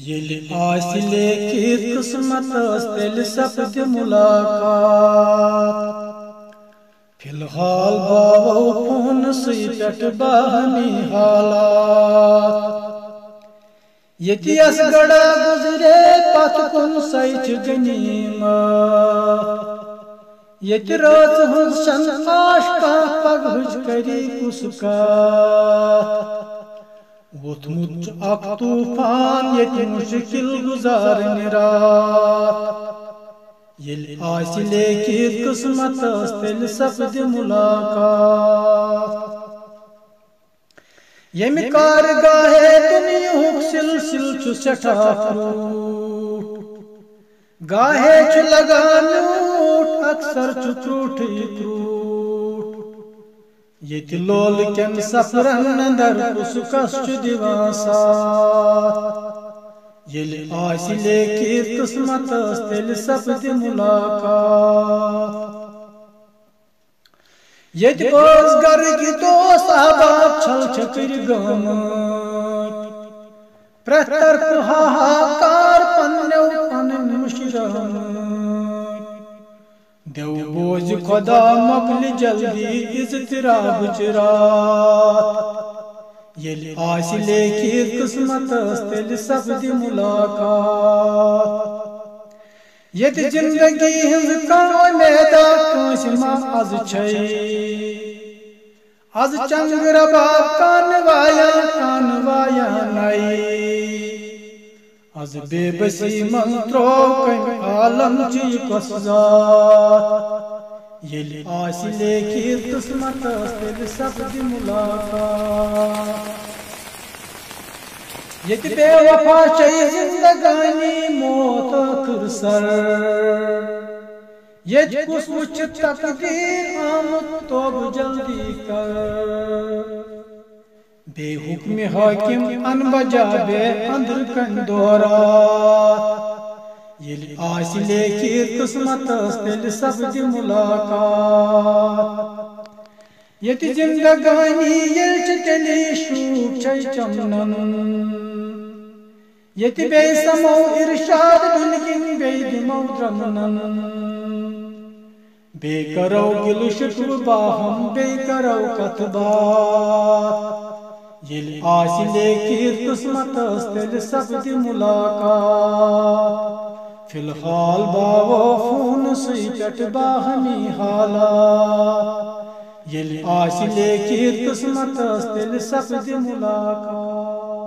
ییٚلہِ آسہِ لیکھِتھ قٕسمتس تیٚلہِ سپدِ مُلاقات فی الحال باوو فونسٕے پٮ۪ٹھ باہمی حالات ییٚتہِ یس گڑا گُزرے پتھ کُن سۄے چھِ غنیٖمت ییٚتہِ رٲژ ہٕنٛز چھنہٕ آشکار پگہٕچ کری کُس کتھ ووٚتھمُت چھُ اکھ طوٗفان ییٚتہِ مُشکِل گُزارنہِ رات ییٚلہِ آسہِ لیکھِتھ قٕسمتس تیٚلہِ سپدِ مُلاقات ییٚمہِ کارگاہے دُنیہُک سلسلہٕ چھُ سٮ۪ٹھاہ فرٛوٗٹ گاہے چھُ لگان میوٗٹھ اکثر چھُ کرٛوٗٹھٕے کرٛوٗٹھ ییٚتہِ لولہٕ کٮ۪ن سفرن انٛدر کُس کس چھُ دِوان ساتھ ییٚلہِ آسہِ لیکھِتھ قٕسمتس تیٚلہِ سپدِ مُلاقات ییٚتہِ بٲژ گرٕکۍ دوس احباب چھل چھٔکٕرۍ گٲمٕتۍ پرٛٮ۪تھ طرفہٕ ہاہاکار پننٮ۪و پنٕنۍ مُشرٲمٕتۍ دیو بوزِ خۄدا مۄکلہِ جلدی اضطرابٕچ رات ییٚلہِ آسہِ لیکھِتھ قٕسمتس تیٚلہِ سپدِ مُلاقات ییٚتہِ زندگی ہٕنٛز کانٛہہ اُمیدا کٲنٛسہِ ما از چھے از چنٛگہٕ رباب کانہٕ وایان نَیہِ از بے بسی منٛز ترٛوو کٔمۍ عالمچہِ یہِ کۄس ذات ییٚلہِ آسہِ لیکھِتھ قٕسمتس تیٚلہِ سپدِ مُلاقات ییٚتہِ بے وفا چھے زندگانی موت ٲخٕر سر ییٚتہِ کُس وٕچھِ تقدیٖر آمُت توبہٕ جلدی کر بے حُکمہِ حٲکِم ان بجا بے أنٛدرٕ کنہِ دورات ییٚلہِ آسہِ لیکھِتھ قٕسمتس تیٚلہِ سپدِ مُلاقات ییٚتہِ زندگانی ییٚلہِ چھِ تیٚلی شوٗب چھے چمنن ییٚتہِ بیٚیہِ سمو اِرشاد ڈُلہِ کِنۍ بیٚیہِ دِمو درٛمنن بیٚیہِ کرو گِلہٕ شِکوٕ باہم بیٚیہِ کرو کتھٕ باتھ ییٚلہِ آسہِ لیکھِتھ قٕسمتس تیٚلہِ سپدِ مُلاقات فی الحال باوو فونسٕے پٮ۪ٹھ باہمی حالات ییٚلہِ آسہِ لیکھِتھ قٕسمتس تیٚلہِ سپدِ مُلاقات